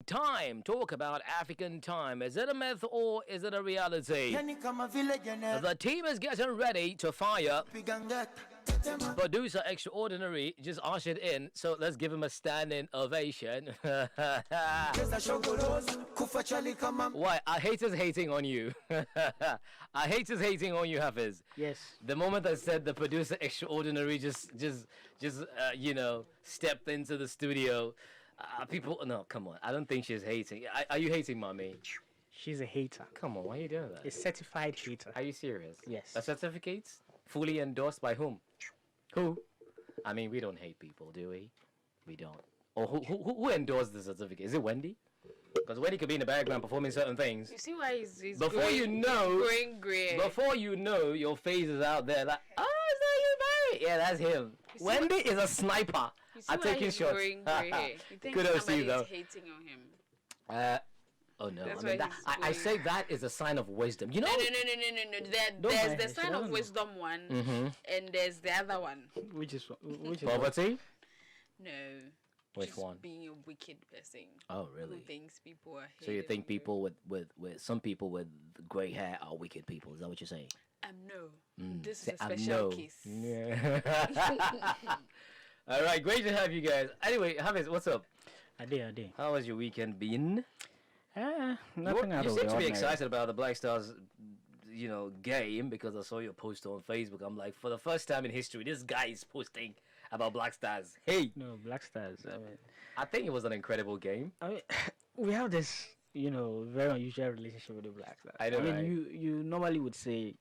Time. Talk about African time. Is it a myth or is it a reality? The team is getting ready to fire. Producer Extraordinary just ushered in, so let's give him a standing ovation. Why? Our haters hating on you. Our haters hating on you, Hafiz. Yes. The moment I said the producer Extraordinary just stepped into the studio, people, no, come on. I don't think she's hating. Are you hating, mommy? She's a hater. Come on, why are you doing that? A certified hater. Are you serious? Yes. A certificate? Fully endorsed by whom? Who? I mean, we don't hate people, do we? We don't. Or who endorsed the certificate? Is it Wendy? Because Wendy could be in the background performing certain things. You see why he's before growing, you know, growing gray. Before you know, your face is out there like, oh, is that you, Barry? Yeah, that's him. Wendy is a sniper. I'm taking shots. Growing gray. You think Kudos to you, though. somebody's hating on him? Oh no! That's I mean, I say that is a sign of wisdom. You know? No. There's the sign of wisdom one, and there's the other one. Which is poverty? No. Which just one? Being a wicked person. Oh really? Who thinks people are hating. So you think people with some people with grey hair are wicked people? Is that what you're saying? No. This is a special case. Yeah. All right, great to have you guys. Anyway, Hafiz, what's up? I did. How has your weekend been? Nothing out you of seem the to be ordinary. excited about the Black Stars, game because I saw your post on Facebook. I'm like, for the first time in history, this guy is posting about Black Stars. Hey, No, Black Stars. I think it was an incredible game. We have this, very unusual relationship with the Black Stars. I know, right? you normally would say,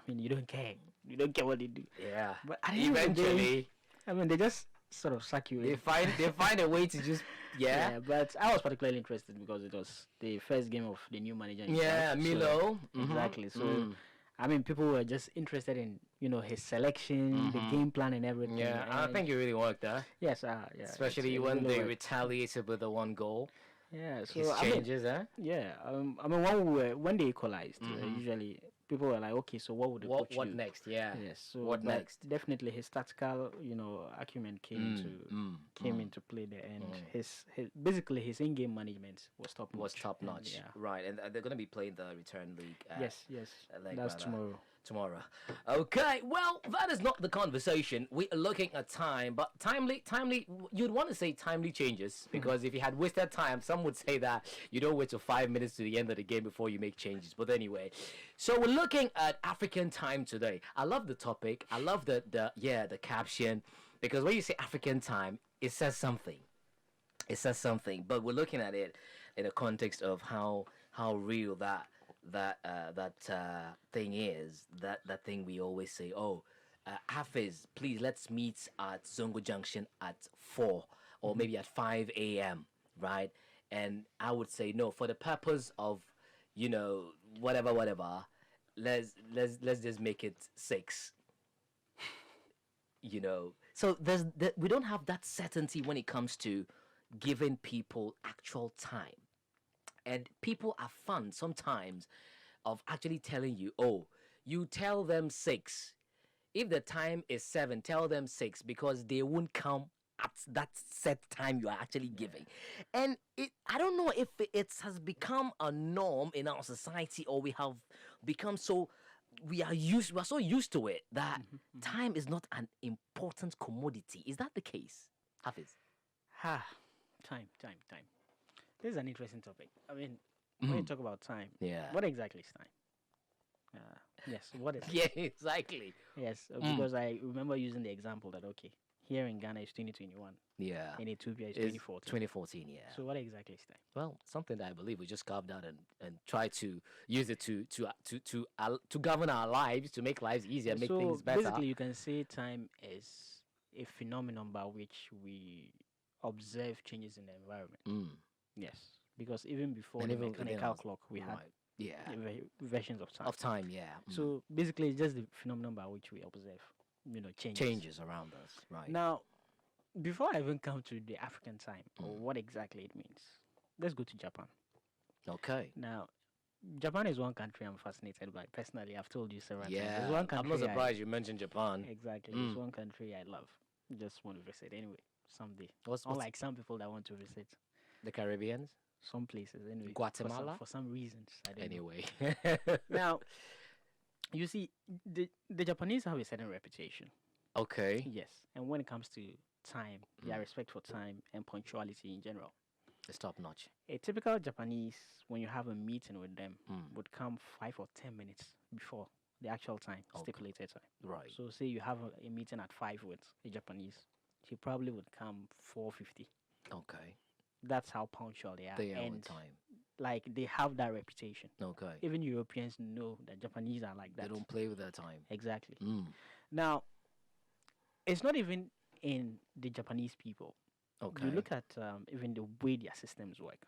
you don't care. You don't care what they do. Yeah, But at the end of the day, eventually, they just sort of suck you in. they find a way to just But I was particularly interested because it was the first game of the new manager. Milo. Exactly. So, people were just interested in his selection, the game plan, and everything. Yeah, I think it really worked, huh? Yes, Especially when they retaliated with the one goal. Yeah, so His changes, huh? Yeah, when they equalized, usually people were like, okay, so what would the coach what do? next? Yeah. Yes. So what next? Definitely his tactical, acumen came into play there, and his basically his in-game management was top notch. Yeah. Right, and they're going to be playing the return league. Yes. That's tomorrow. Okay, well, that is not the conversation. We are looking at time, but timely. You'd want to say timely changes because if you had wasted time, some would say that you don't wait till 5 minutes to the end of the game before you make changes. But anyway, so we're looking at African time today. I love the topic. I love the caption because when you say African time, it says something. But we're looking at it in a context of how real that thing is. That thing we always say. Hafiz, please let's meet at Zongo Junction at 4 or maybe at 5 a.m. Right? And I would say no for the purpose of whatever. Let's just make it 6. So we don't have that certainty when it comes to giving people actual time. And people are fun sometimes of actually telling you, you tell them 6. If the time is 7, tell them 6 because they won't come at that set time you are actually giving. And I don't know if it has become a norm in our society or we have become we are so used to it that time is not an important commodity. Is that the case, Hafiz? Time. This is an interesting topic. When you talk about time, what exactly is time? Yes, what is it? Yeah, exactly. Yes, because I remember using the example that, here in Ghana it's 2021. Yeah. In Ethiopia it's 2014. 2014, yeah. So what exactly is time? Well, something that I believe we just carved out and try to use it to govern our lives, to make lives easier, make things better. So basically you can say time is a phenomenon by which we observe changes in the environment. Yes, because even before the mechanical clock, we had versions of time. So basically, it's just the phenomenon by which we observe, changes around us. Right. Now, before I even come to the African time or what exactly it means, let's go to Japan. Okay. Now, Japan is one country I'm fascinated by. Personally, I've told you several times. Yeah, It's one country I'm not surprised you mentioned Japan. Exactly. It's one country I love. Just want to visit anyway someday. What's Unlike some people that want to visit the Caribbeans? some places anyway. Guatemala? For some reasons. I don't Anyway. know. Now, you see, the Japanese have a certain reputation. Okay. Yes. And when it comes to time, their respect for time and punctuality in general. It's top notch. A typical Japanese, when you have a meeting with them, would come 5 or 10 minutes before the actual time, stipulated time. Right. So say you have a meeting at 5 with a Japanese, he probably would come 4:50. Okay. That's how punctual they are. They are on time. Like, they have that reputation. Okay. Even Europeans know that Japanese are like that. They don't play with their time. Exactly. Now, it's not even in the Japanese people. Okay. You look at even the way their systems work.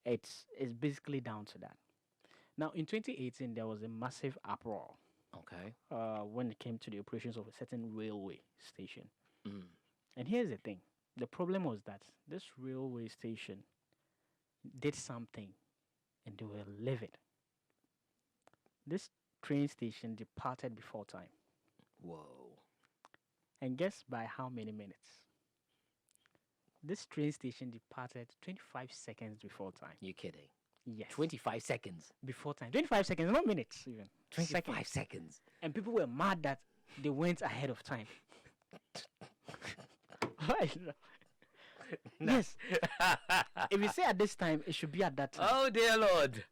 It's basically down to that. Now, in 2018, there was a massive uproar. Okay. When it came to the operations of a certain railway station. And here's the thing. The problem was that this railway station did something and they were livid. This train station departed before time. Whoa. And guess by how many minutes? This train station departed 25 seconds before time. You kidding? Yes. 25 seconds. Before time. 25 seconds, not minutes even. 25 seconds. And people were mad that they went ahead of time. Yes. If you say at this time, it should be at that time. Oh, dear Lord.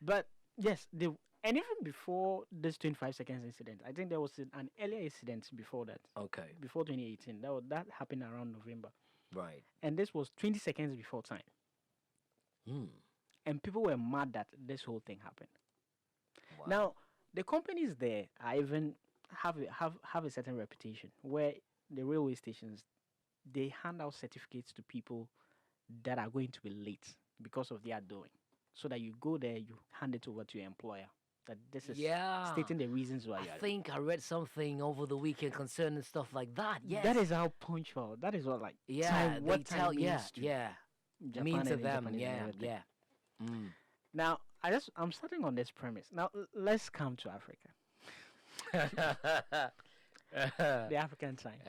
But yes, and even before this 25 seconds incident, I think there was an earlier incident before that. Okay. Before 2018. That happened around November. Right. And this was 20 seconds before time. And people were mad that this whole thing happened. Wow. Now, the companies there are even have a certain reputation where the railway stations, they hand out certificates to people that are going to be late because of their doing. So that you go there, you hand it over to your employer. That this is stating the reasons why. I think I read something over the weekend concerning stuff like that. Yes. That is how punctual. That is what time, what they tell time means to Japan mean to them. Yeah. Now, I'm starting on this premise. Now, let's come to Africa. The African time.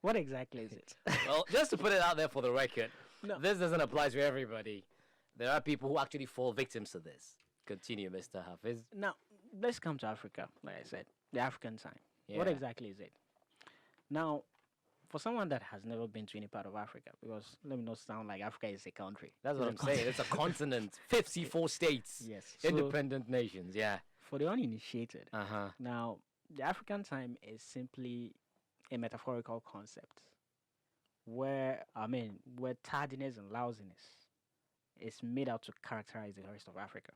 What exactly is it? Well, just to put it out there for the record, this doesn't apply to everybody. There are people who actually fall victims to this. Continue, Mr. Hafiz. Now, let's come to Africa, like I said. The African time. Yeah. What exactly is it? Now, for someone that has never been to any part of Africa, because let me not sound like Africa is a country. That's what I'm saying. It's a continent. 54 states. Yes. Independent nations, yeah. For the uninitiated, now, the African time is simply a metaphorical concept where tardiness and lousiness is made out to characterize the rest of Africa.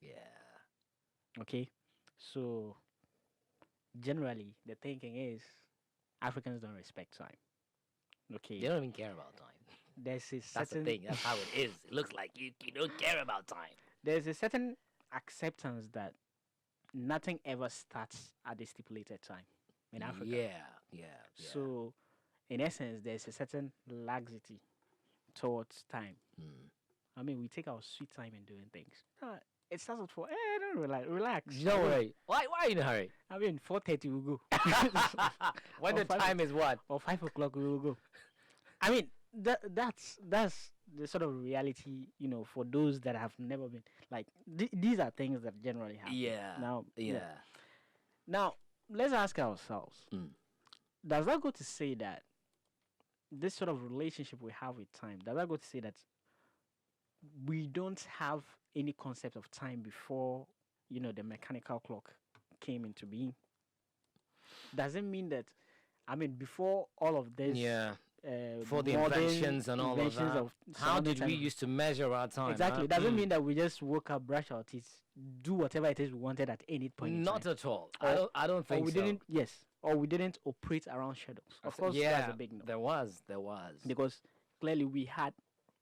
Yeah. Okay? So, generally, the thinking is Africans don't respect time. Okay? They don't even care about time. That's the thing. That's how it is. It looks like you don't care about time. There's a certain acceptance that nothing ever starts at the stipulated time in Africa. Yeah. So, in essence, there's a certain laxity towards time. I mean, we take our sweet time in doing things. It starts with don't relax. No way. Why are you in a hurry? I mean, 4:30 we'll go. When the time is what? Or 5 o'clock we will go. I mean, that's the sort of reality, for those that have never been. Like, these are things that generally happen. Yeah. Now, let's ask ourselves, does that go to say that this sort of relationship we have with time, does that go to say that we don't have any concept of time before, the mechanical clock came into being? Does it mean that, before all of this, for the inventions and all of that, how did we used to measure our time? Exactly. It doesn't mean that we just woke up, brush our teeth, do whatever it is we wanted at any point in Not time. at all. I don't think so. Or we didn't operate around shadows. Of course, that's a big no. There was. Because clearly we had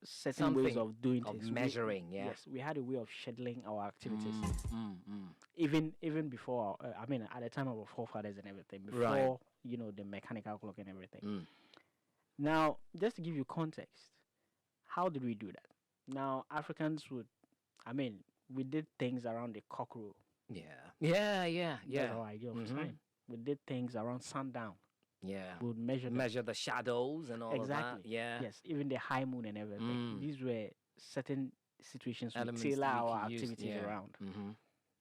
certain ways of doing things. Measuring, Yes, we had a way of scheduling our activities. Even before, at the time of our forefathers and everything, before, the mechanical clock and everything. Now, just to give you context, how did we do that? Now, Africans we did things around the cock crow. Yeah. That's our idea of time. We did things around sundown. Yeah. We would measure the shadows and all of that. Yeah. Yes, even the high moon and everything. These were certain situations Elements we tailor that we our can use, activities yeah. around.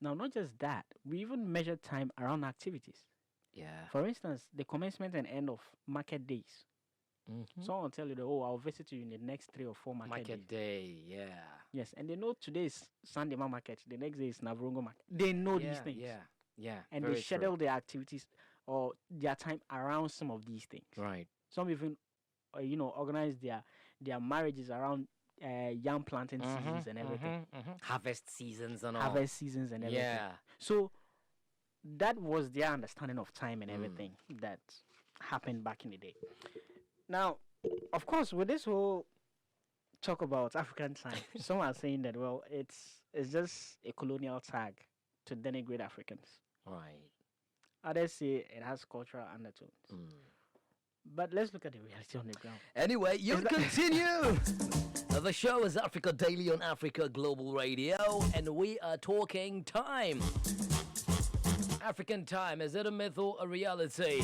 Now, not just that, we even measure time around activities. Yeah. For instance, the commencement and end of market days. Someone will tell you, that, oh, I'll visit you in the next 3 or 4 market days. Day, yeah. Yes, and they know today is Sunday market, the next day is Navrongo market. They know these things. Yeah. And they schedule their activities or their time around some of these things. Right. Some even, organize their marriages around yam planting seasons and everything. Harvest seasons and all. Harvest seasons and everything. Yeah. So that was their understanding of time and everything that happened back in the day. Now, of course, with this whole talk about African time, some are saying that, well, it's just a colonial tag to denigrate Africans. Right. Others say it has cultural undertones. But let's look at the reality on the ground. Anyway, you continue. The show is Africa Daily on Africa Global Radio, and we are talking time. African time, is it a myth or a reality?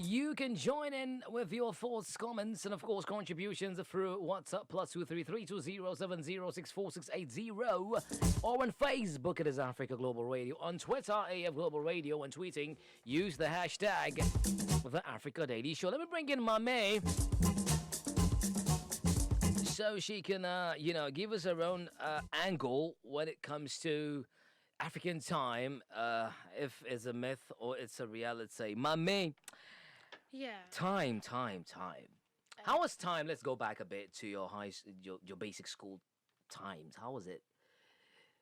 You can join in with your thoughts, comments, and of course contributions through WhatsApp +23320706468 or on Facebook it is Africa Global Radio, on Twitter AF Global Radio, and tweeting use the hashtag The Africa Daily Show. Let me bring in Mame so she can give us her own angle when it comes to African time, if it's a myth or it's a reality. Mame. Yeah. Time. How was time? Let's go back a bit to your your basic school times. How was it?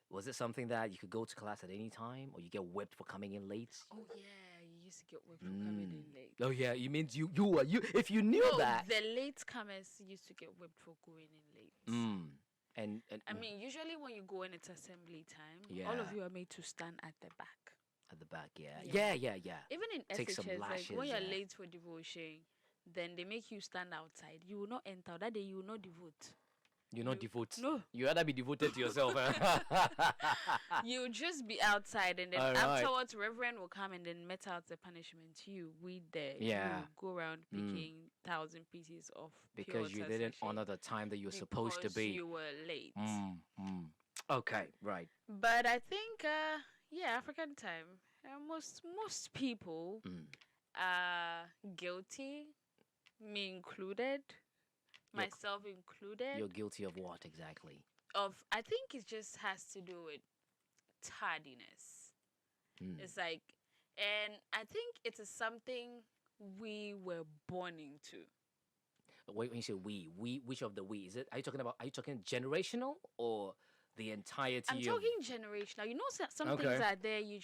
Was it something that you could go to class at any time, or you get whipped for coming in late? Oh yeah, you used to get whipped for coming in late. Oh yeah, you mean you if you knew that. The late comers used to get whipped for going in late. And I mean, usually when you go in, it's assembly time. All of you are made to stand at the back. At the back, yeah. Even in Take some SHS, lashes, like when you're late for devotion, then they make you stand outside. You will not enter. That day you will not devote. You're not devote. No. You rather be devoted to yourself. You'll just be outside, and then afterwards, Reverend will come and then met out the punishment. You there. You go around picking 1,000 pieces of because you didn't honor the time that you were supposed to be. You were late. Okay, right. But I think, African time. Most people are guilty, me included. Myself included. You're guilty of what exactly? I think it just has to do with tardiness. It's like, and I think it is something we were born into. Wait, when you say we, which of the we? Are you talking generational or the entirety? I'm talking generational. You know, some things are there, you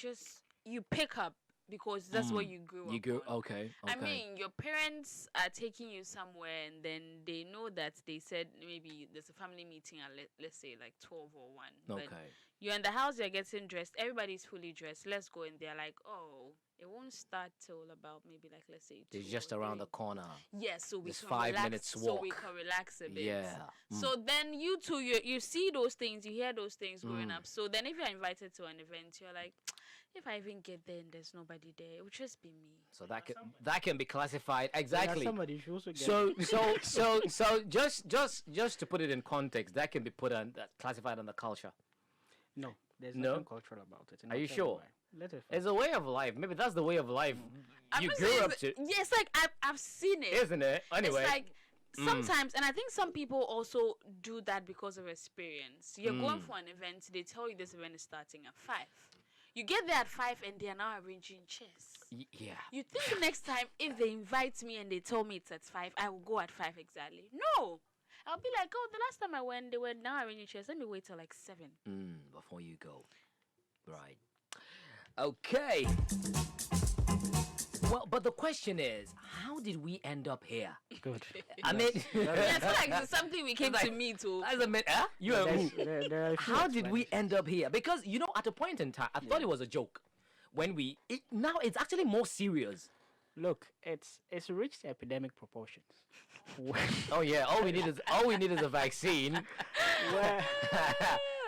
pick up because that's what you grew up on. Okay. I mean, your parents are taking you somewhere, and then they know that they said maybe there's a family meeting at let's say like 12 or 1. Okay. But you're in the house, you're getting dressed, everybody's fully dressed. Let's go, and they're like, oh, it won't start till about maybe like let's say 2 it's just around the corner. Yes, so we it's can 5 relax, minutes walk. so we can relax a bit. Yeah. So then you two, you see those things, you hear those things growing up. So then if you're invited to an event, you're like, if I even get there and there's nobody there, it would just be me. So that can be classified exactly. Somebody should also get so just to put it in context, that can be classified under culture. No, there's nothing cultural about it. Are you sure? It's a way of life. Maybe that's the way of life you grew up to. Yes, like I've seen it. Isn't it? Anyway. It's like sometimes, and I think some people also do that because of experience. You're going for an event, they tell you this event is starting at 5. You get there at 5 and they are now arranging chairs. Yeah. You think next time if they invite me and they tell me it's at 5, I will go at 5 exactly. No. I'll be like, oh, the last time I went, they were now arranging chairs. Let me wait till like 7. Before you go. Right. Okay. Well, but the question is, how did we end up here? Good. I mean, I feel like it's something we came to meet too. As a minute, how did we end up here? Because at a point in time, I thought it was a joke. Now it's actually more serious. Look, it's reached epidemic proportions. Oh yeah, all we need is a vaccine.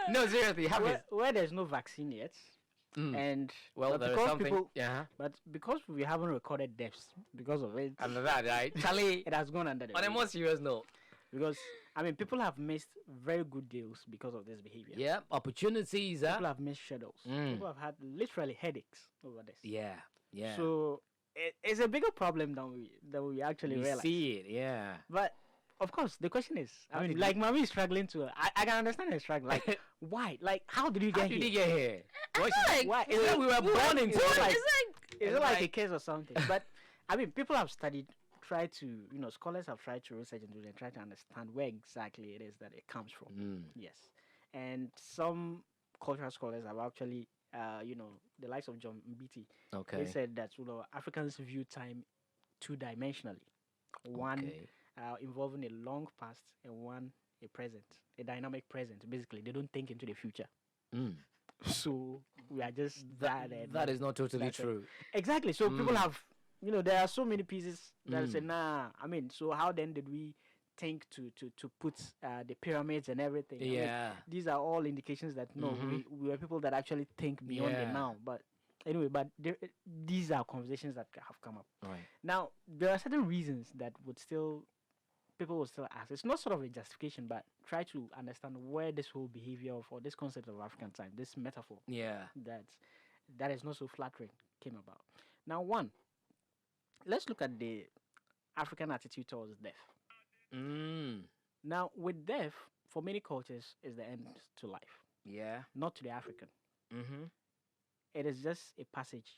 No, seriously, where there's no vaccine yet. And there is something. But because we haven't recorded deaths because of it, and that, right, Charlie, it has gone under the. On a more serious note, Because people have missed very good deals because of this behavior. Yeah, opportunities. People have missed shadows. People have had literally headaches over this. Yeah. So it's a bigger problem than we actually realize. See it, yeah. But of course, the question is, like Mami is struggling to. I can understand her struggle. Like, why? Like, how did you get here? How did you get here? Why? It's like we were born into it. Is it like a case or something? But people have studied, tried to, scholars have tried to research into it and try to understand where exactly it is that it comes from. Yes, and some cultural scholars have actually, the likes of John Mbiti, they said that Africans view time two-dimensionally. One involving a long past and one a present, a dynamic present. Basically, they don't think into the future. So we are just that is not totally true. Exactly. So people have, there are so many pieces that say, so how then did we think to put the pyramids and everything? Yeah. These are all indications that we are people that actually think beyond the now. But anyway, these are conversations that have come up. Right. Now, there are certain reasons that people will still ask. It's not sort of a justification, but try to understand where this whole behavior or this concept of African time, this metaphor, that is not so flattering, came about. Now, one, let's look at the African attitude towards death. Now, with death, for many cultures, is the end to life. Yeah. Not to the African. It is just a passage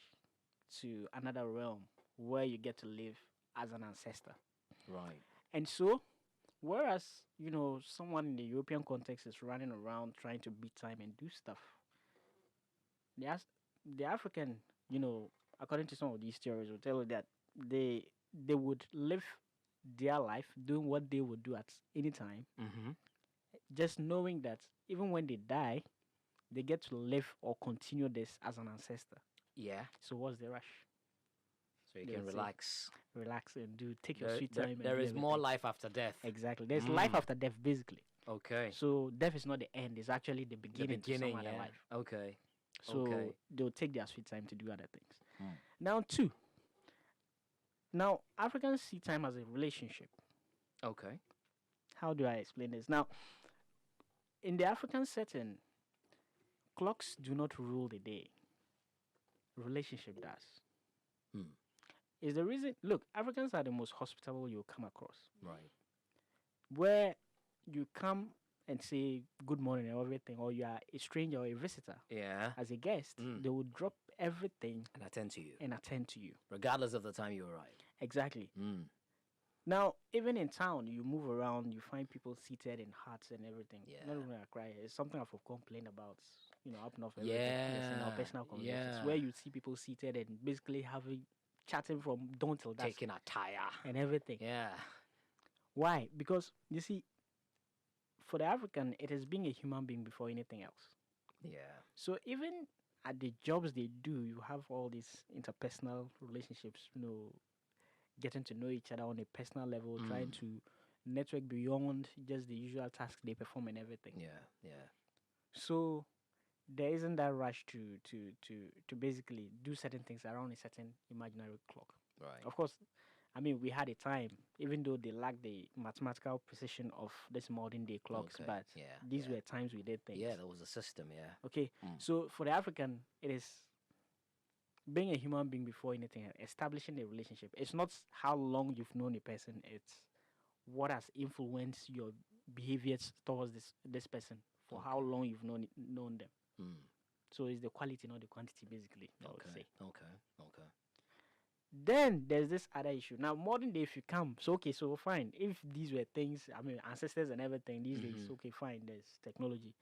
to another realm where you get to live as an ancestor. Right. And so, whereas, someone in the European context is running around trying to beat time and do stuff, the African, according to some of these theories, will tell you that they would live their life doing what they would do at any time, just knowing that even when they die, they get to live or continue this as an ancestor. Yeah. So what's the rush? So you can relax and take your sweet time. There is more life after death. Exactly. There's life after death, basically. Okay. So death is not the end; it's actually the beginning to some other life. Okay. So they'll take their sweet time to do other things. Now, two. Now, Africans see time as a relationship. Okay. How do I explain this? Now, in the African setting, clocks do not rule the day. Relationship does. Is the reason. Look, Africans are the most hospitable you'll come across. Right. Where you come and say good morning and everything, or you are a stranger or a visitor. Yeah. As a guest, they will drop everything and attend to you. Regardless of the time you arrive. Exactly. Now, even in town, you move around, you find people seated in huts and everything. Yeah. Not even a cry. It's something I've complained about, up north. Yes, in our personal conversations, where you see people seated and basically chatting from dawn till dusk. Taking a tire. And everything. Yeah. Why? Because, you see, for the African, it is being a human being before anything else. Yeah. So even at the jobs they do, you have all these interpersonal relationships, getting to know each other on a personal level, trying to network beyond just the usual tasks they perform and everything. Yeah. So there isn't that rush to basically do certain things around a certain imaginary clock. Right. Of course, we had a time, even though they lack the mathematical precision of this modern day clocks, but these were times we did things. Yeah, there was a system, yeah. Okay, so for the African, it is being a human being before anything, establishing a relationship. It's not how long you've known a person, it's what has influenced your behaviors towards this person for how long you've known them. So it's the quality, not the quantity, basically, I would say. Okay. Then there's this other issue. Now, modern day, if you come, so fine. If these were things, ancestors and everything, these days, okay, fine, there's technology.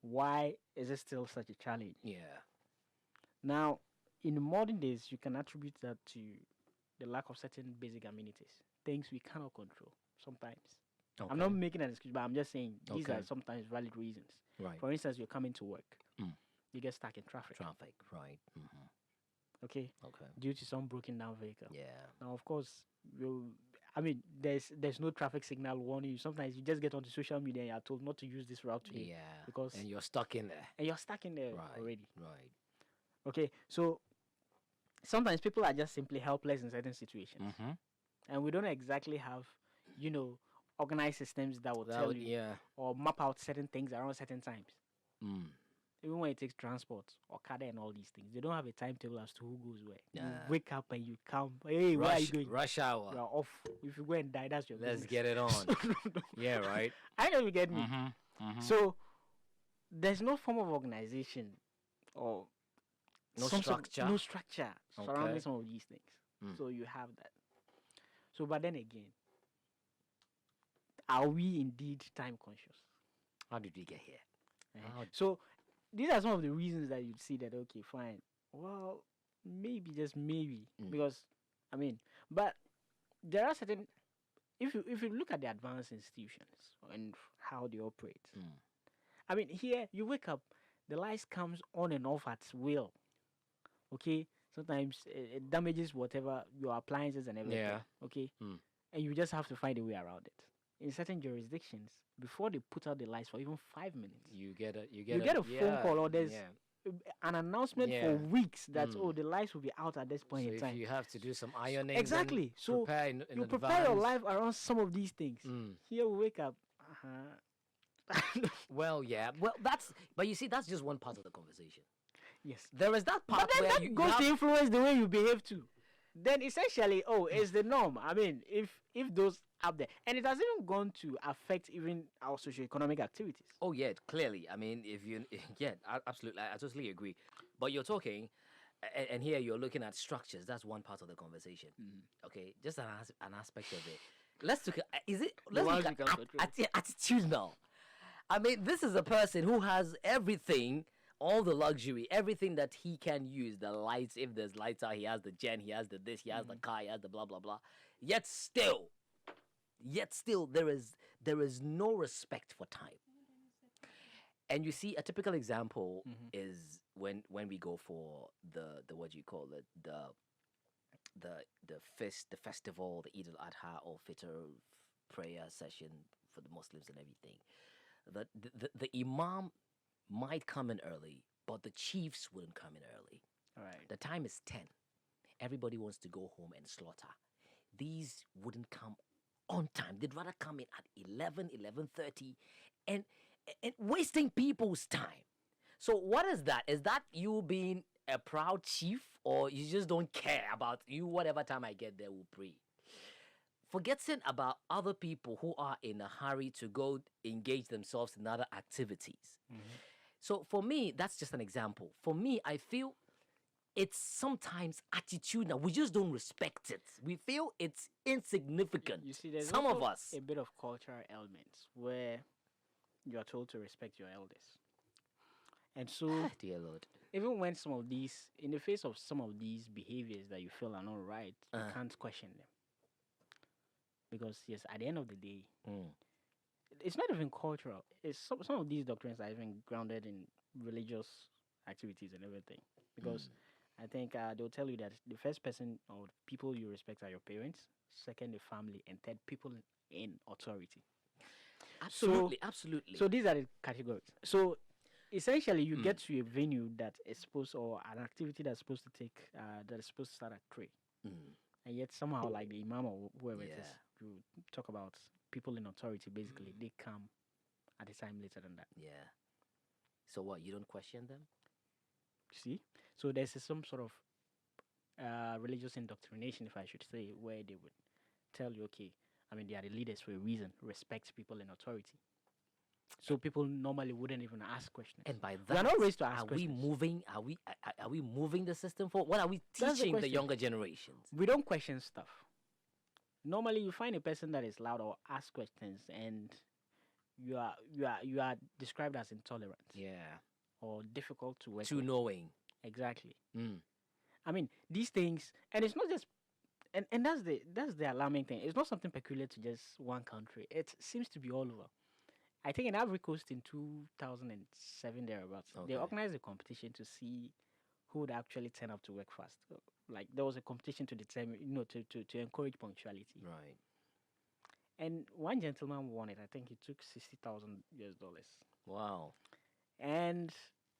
Why is it still such a challenge? Yeah. Now, in the modern days, you can attribute that to the lack of certain basic amenities, things we cannot control sometimes. Okay. I'm not making an excuse, but I'm just saying these are sometimes valid reasons. Right. For instance, you're coming to work. You get stuck in traffic. Right. Okay. Due to some broken down vehicle. Yeah. Now, of course, there's no traffic signal warning you. Sometimes you just get onto social media and you're told not to use this route today. Yeah. And you're stuck in there. Already. Right. Okay. So sometimes people are just simply helpless in certain situations, and we don't exactly have, organize systems that will tell you or map out certain things around certain times. Even when it takes transport or car and all these things, they don't have a timetable as to who goes where. You wake up and you come, hey, where are you going? Rush hour. You are off. If you go and die, that's your Let's business. get it on. Yeah, right. I know you get me. So there's no form of organization or no structure surrounding some of these things. So you have that. So, but then again, are we indeed time conscious? How did we get here? So these are some of the reasons that you'd see that, okay, fine. Well, maybe, just maybe. Because, I mean, but there are certain, if you look at the advanced institutions and how they operate, I mean, here, you wake up, the lights comes on and off at will. Okay? Sometimes it damages whatever, your appliances and everything. Yeah. Okay? And you just have to find a way around it. In certain jurisdictions, before they put out the lights for even 5 minutes, you get a phone call, or there's an announcement for weeks that the lights will be out at this point in time. If you have to do some ironing, exactly. So you prepare your life around some of these things. Here we wake up. Well, but you see, that's just one part of the conversation. Yes, there is that part where that goes to influence the way you behave too. Then essentially, it's the norm. I mean, if those up there, and it has even gone to affect even our socioeconomic activities. Oh yeah, clearly. I mean, absolutely, I totally agree. But you're talking, and here you're looking at structures. That's one part of the conversation. Okay, just an aspect of it. Let's look at attitudinal. I mean, this is a person who has everything. All the luxury, everything that he can use, the lights, if there's lights out, he has the gen, he has the this, he has the car, he has the blah, blah, blah. Yet still, there is no respect for time. And you see, a typical example is when we go for the what do you call it, the festival, the Eid al-Adha or Fitr prayer session for the Muslims and everything. The imam might come in early, but the chiefs wouldn't come in early. All right. The time is 10. Everybody wants to go home and slaughter. These wouldn't come on time. They'd rather come in at 11, 11:30 and wasting people's time. So what is that? Is that you being a proud chief, or you just don't care about you? Whatever time I get there, we'll pray. Forgetting about other people who are in a hurry to go engage themselves in other activities. So for me, that's just an example. For me, I feel it's sometimes attitudinal. We just don't respect it. We feel it's insignificant. You see, there's some of us a bit of cultural elements where you are told to respect your elders. And so, dear Lord, even when in the face of some of these behaviors that you feel are not right, you can't question them. Because yes, at the end of the day, it's not even cultural. It's some of these doctrines are even grounded in religious activities and everything. Because I think they'll tell you that the first person or people you respect are your parents, second the family, and third people in authority. Absolutely. So these are the categories. So essentially, you get to a venue that is supposed, or an activity that's supposed to take, that is supposed to start at 3. And yet somehow, like the imam or whoever it is, you talk about people in authority, basically, they come at a time later than that. Yeah. So what, you don't question them? See? So there's some sort of religious indoctrination, if I should say, where they would tell you, okay, I mean, they are the leaders for a reason. Respect people in authority. So people normally wouldn't even ask questions. And by that, we are not raised to ask questions. Are we moving the system forward? What are we teaching the younger generations? We don't question stuff. Normally, you find a person that is loud or asks questions, and you are described as intolerant. Yeah. Or difficult to work Too with. knowing. Exactly. I mean, these things, and it's not just, and that's the alarming thing. It's not something peculiar to just one country. It seems to be all over. I think in Ivory Coast in 2007 thereabouts, they organized a competition to see who would actually turn up to work fast. Like there was a competition to determine, to encourage punctuality. Right. And one gentleman won it. I think he took $60,000. Wow. And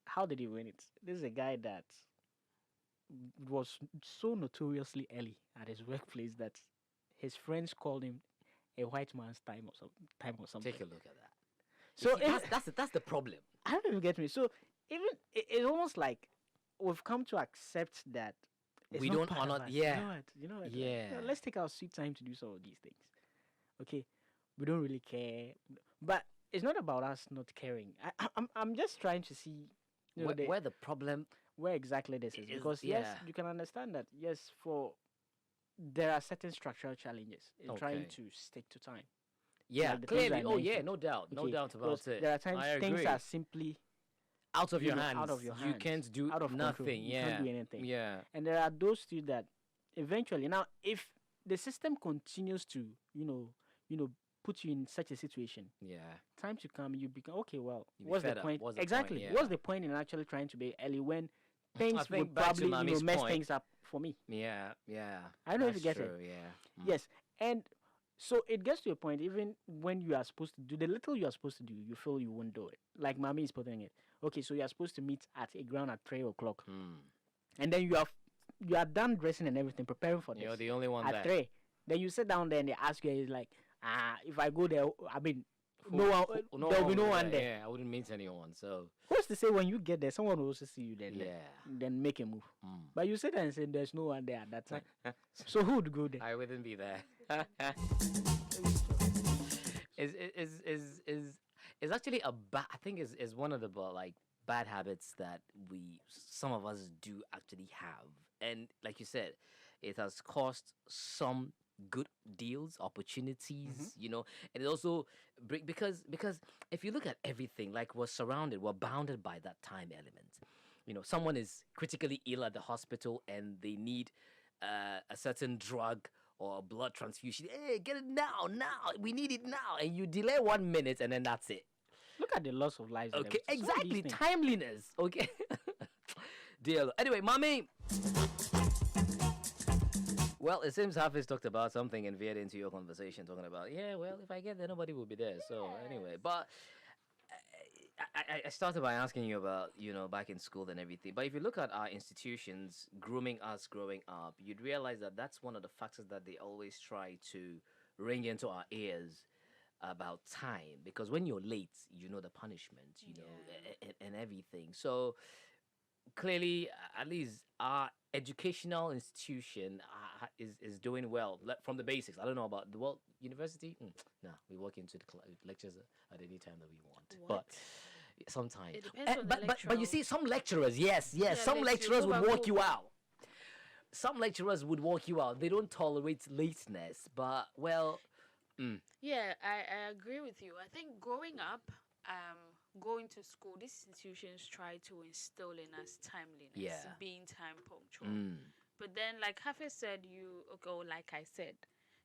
how did he win it? This is a guy that was so notoriously early at his workplace that his friends called him a white man's time or something. Take a look at that. So that's the problem. I don't even get me. So even it's almost like we've come to accept that we don't honor. Yeah. You know what? Yeah. Let's take our sweet time to do some of these things. Okay, we don't really care, but it's not about us not caring. I'm just trying to see where the problem, where exactly this is, because yes, you can understand that. Yes, there are certain structural challenges in trying to stick to time. Yeah, clearly. Oh yeah, no doubt about it. There are times things are simply out of your hands. Out of your hands. You can't do out of nothing. Control. Yeah. You can't do anything. Yeah. And there are those two that eventually, now, if the system continues to, put you in such a situation, time to come, you become okay. Well, what's the point? Exactly. What's the point in actually trying to be early when things would probably mess things up for me? Yeah. I don't know if you get it. Yeah. Yes, and so it gets to a point, even when you are supposed to do the little you are supposed to do, you feel you won't do it. Like mommy is putting it. Okay, so you are supposed to meet at a ground at 3 o'clock, and then you are done dressing and everything, preparing for this. You're the only one at there. 3. Then you sit down there and they ask you, it's like, if I go there, I mean, there'll be no one there. Yeah, I wouldn't meet anyone. So who's to say when you get there, someone will also see you then? Yeah. Then make a move. But you sit there and say there's no one there at that time. So who would go there? I wouldn't be there. is actually I think is one of the bad habits that some of us do actually have, and like you said, it has caused some good deals, opportunities, and it also because if you look at everything, like we're bounded by that time element. Someone is critically ill at the hospital and they need a certain drug or a blood transfusion. Hey, get it now! We need it now, and you delay 1 minute, and then that's it. Look at the loss of lives. Okay, exactly. Timeliness. Okay. Deal. Anyway, mommy. Well, it seems Hafiz talked about something and veered into your conversation, talking about, if I get there, nobody will be there. So anyway, but I started by asking you about, back in school and everything. But if you look at our institutions grooming us growing up, you'd realize that that's one of the factors that they always try to ring into our ears about time. Because when you're late, the punishment, and everything. So clearly, at least our educational institution is doing well from the basics. I don't know about the university. No, we walk into the lectures at any time that we want. But sometimes, it depends on the but you see, some lecturers, some lecturers would walk you out. Some lecturers would walk you out. They don't tolerate lateness, but Yeah, I agree with you. I think growing up, going to school, these institutions try to instill in us timeliness, being time punctual. But then, like Hafiz said, like I said,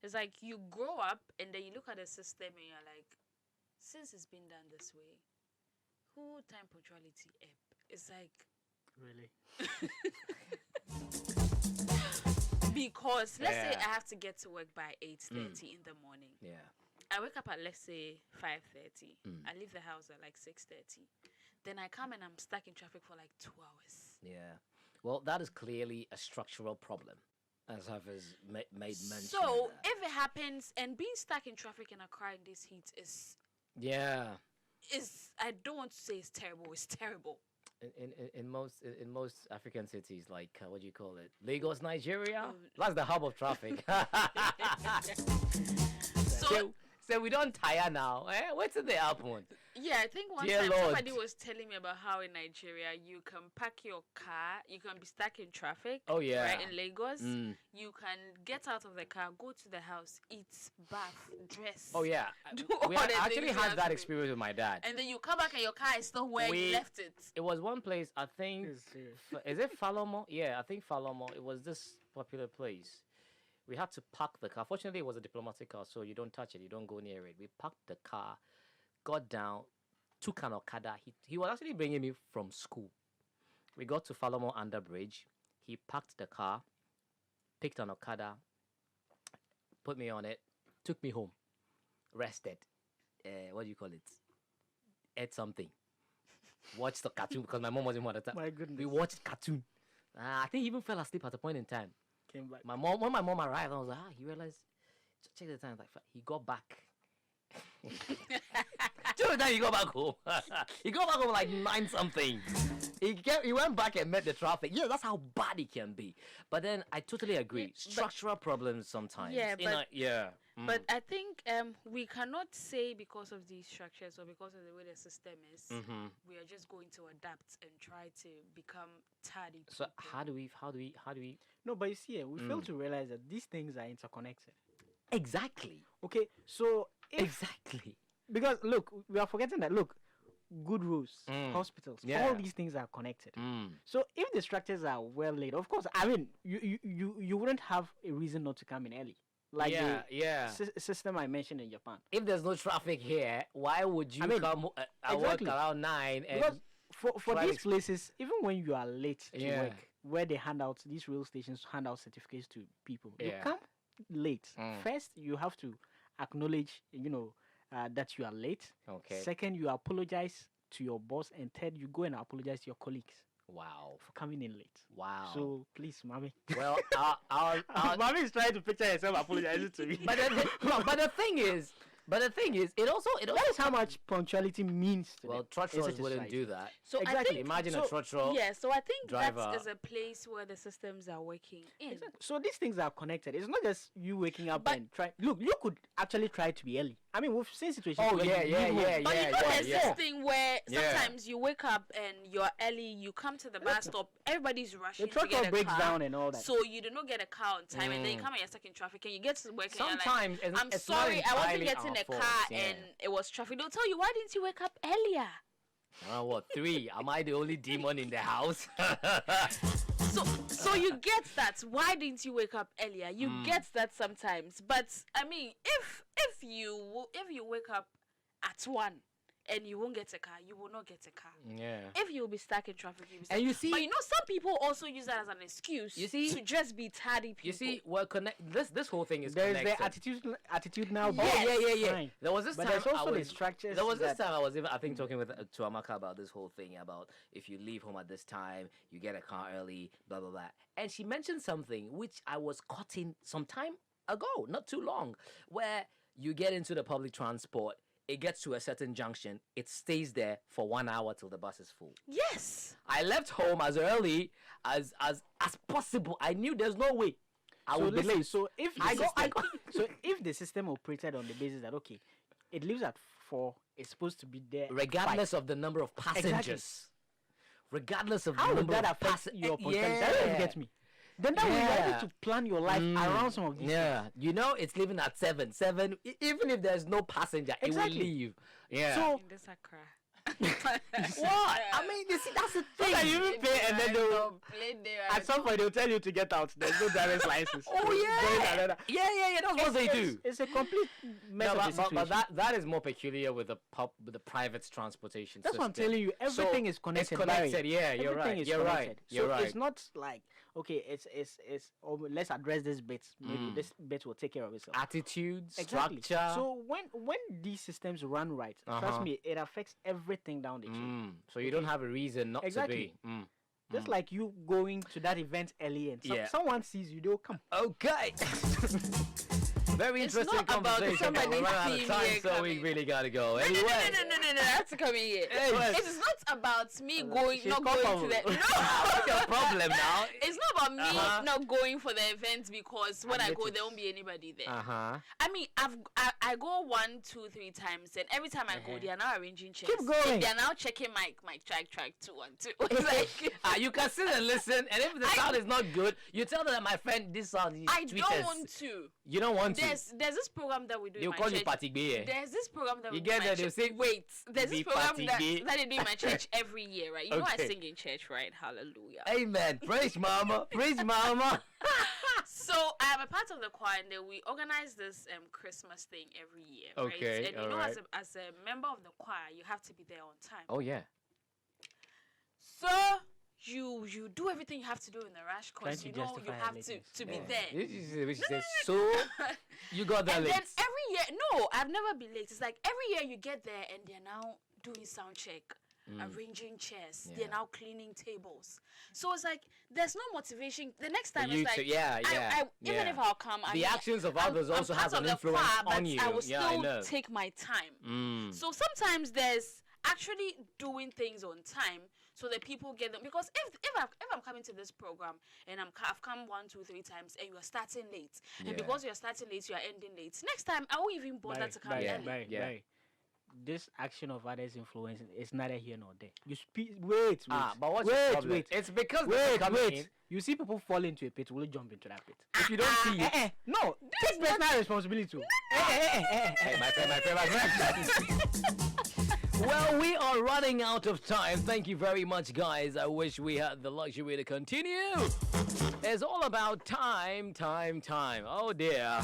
it's like you grow up and then you look at the system and you're like, since it's been done this way, who time punctuality app? It's like, really? Because let's say I have to get to work by 8:30 in the morning. Yeah. I wake up at, let's say, 5:30. I leave the house at like 6:30. Then I come and I'm stuck in traffic for like 2 hours. Yeah. Well, that is clearly a structural problem, as Hafiz made mention. So if it happens, and being stuck in traffic in a car in this heat is I don't want to say it's terrible. It's terrible. In most African cities, like what do you call it, Lagos, Nigeria, that's the hub of traffic. So we don't tire now. What's in the happen? Yeah, I think one time somebody was telling me about how in Nigeria you can park your car, you can be stuck in traffic. Oh yeah. Right, in Lagos, you can get out of the car, go to the house, eat, bath, dress. Oh yeah. I actually had that experience with my dad. And then you come back and your car is still where you left it. It was one place, I think. Is it Falomo? Yeah, I think Falomo. It was this popular place. We had to park the car. Fortunately, it was a diplomatic car, so you don't touch it. You don't go near it. We parked the car, got down, took an Okada. He was actually bringing me from school. We got to Falomo Underbridge. He parked the car, picked an Okada, put me on it, took me home, rested. What do you call it? Ate something. Watched the cartoon because my mom wasn't home at the time. My goodness. We watched cartoon. I think he even fell asleep at a point in time. Came back. When my mom arrived, I was like, you realize check the time. Like he got back. Just the time he got back home. He got back home like 9 something. He went back and met the traffic. Yeah, that's how bad it can be. But then I totally agree. Structural problems sometimes. Yeah, but I think we cannot say because of these structures or because of the way the system is, we are just going to adapt and try to become tardy people. So how do we? No, but you see, we fail to realize that these things are interconnected. Exactly. Okay, so exactly. Because look, we are forgetting that. Look, good roads, hospitals, all these things are connected. So if the structures are well laid, of course, I mean, you wouldn't have a reason not to come in early. Like the system I mentioned in Japan. If there's no traffic here, why would you come at work around 9? And because for these places, even when you are late to work, where they hand out, these rail stations hand out certificates to people. You come late. First, you have to acknowledge, that you are late. Okay. Second, you apologize to your boss, and third, you go and apologize to your colleagues. Wow. For coming in late. Wow. So please, mommy. Well, mommy is trying to picture herself apologizing to me. But the thing is, it also that is how much punctuality means to them. trotros wouldn't do that. So exactly. I think, imagine a trotro. Yeah, so I think driver. that is a place where the systems are working in. Exactly. So these things are connected. It's not just you waking up and try. Look, you could actually try to be early. I mean, we've seen situations. But there's this thing where sometimes you wake up and you're early. You come to the bus stop. Everybody's rushing to get a breaks car. down and all that. So you do not get a car on time, and then you come and you're stuck in traffic, and you get to work. Sometimes and you're like, I'm sorry, I wasn't getting a car, and it was traffic. They'll tell you, why didn't you wake up earlier? What, 3? Am I the only demon in the house? So you get that. Why didn't you wake up earlier? You get that sometimes. But I mean, if you wake up at 1 and you won't get a car, you will not get a car. Yeah. If you'll be stuck in traffic, you'll be stuck. And you see, but some people also use that as an excuse. To just be tardy people. You see, this whole thing is there's connected. the attitude now. Yes. Yeah. There was this but time there's also the structures. There was this time I was even, I think, talking to Amaka about this whole thing about if you leave home at this time, you get a car early, blah blah blah. And she mentioned something which I was caught in some time ago, not too long, where you get into the public transport. It gets to a certain junction. It stays there for 1 hour till the bus is full. Yes. I left home as early as possible. I knew there's no way I would be late. So if so if the system operated on the basis that it leaves at 4, it's supposed to be there regardless 5. of the number of passengers. Exactly. Regardless of how the would number that of affect your punctuality? That doesn't get me. Then that way you're able to plan your life around some of these things. You know, it's leaving at 7. Even if there's no passenger, it will leave. Yeah. So in this Accra. What? I mean, you see, that's the thing. So you even pay and then they'll at some point they'll tell you to get out. There's no driver's license. Oh yeah. Yeah. That's what they do. It's a complete mess of a situation. But that is more peculiar with the private transportation That's system. what I'm telling you. Everything is connected. It's connected. Yeah, you're right. You're right. So it's not like it's let's address this bit. Maybe this bit will take care of itself. Attitude, exactly. structure. So when these systems run right, trust me, it affects everything down the chain. So you don't have a reason not to be. Just like you going to that event early and someone sees you, they'll come. Okay. Very interesting conversation. We're running out of time, so we really gotta go. Anyway. No, that's coming here. It is not about me not going to the. No, what's your problem now? It's not about me not going for the event because when I go, there won't be anybody there. I mean, I go 1, 2, 3 times, and every time I go, they are now arranging chairs. Keep going. They are now checking my track 2 and 2. It's like you can sit and listen, and if the sound is not good, you tell them, my friend, this sound is I don't want to. You don't want to. There's this program that we do. They'll in my call church. you Patigbe. There's this program that you we get do. There, they'll say, wait. There's this program that they do in my church every year, right? You know I sing in church, right? Hallelujah. Amen. Praise Mama. Praise Mama. So I am a part of the choir, and then we organize this Christmas thing every year, right? Okay. And you know, as a member of the choir, you have to be there on time. Oh yeah. So you do everything you have to do in the rush because you know you have to be there. Which says, so you got that and late. Then every year, no, I've never been late. It's like every year you get there and they're now doing sound check. arranging chairs. They're now cleaning tables. So it's like there's no motivation. The next time it's like even if I'll come, the actions of others also has an influence on you. I will still take my time. So sometimes there's actually doing things on time so that people get them. Because if I'm coming to this program and I've come 1, 2, 3 times and you are starting late, and because you're starting late, you are ending late. Next time I won't even bother to come early. This action of others influencing is neither here nor there. You speak. Wait. But what's the problem? It's because wait. You see people fall into a pit, will you jump into that pit? If you don't see it, no, take personal responsibility too. Hey, my friend. Well, we are running out of time. Thank you very much, guys. I wish we had the luxury to continue. It's all about time. Oh dear.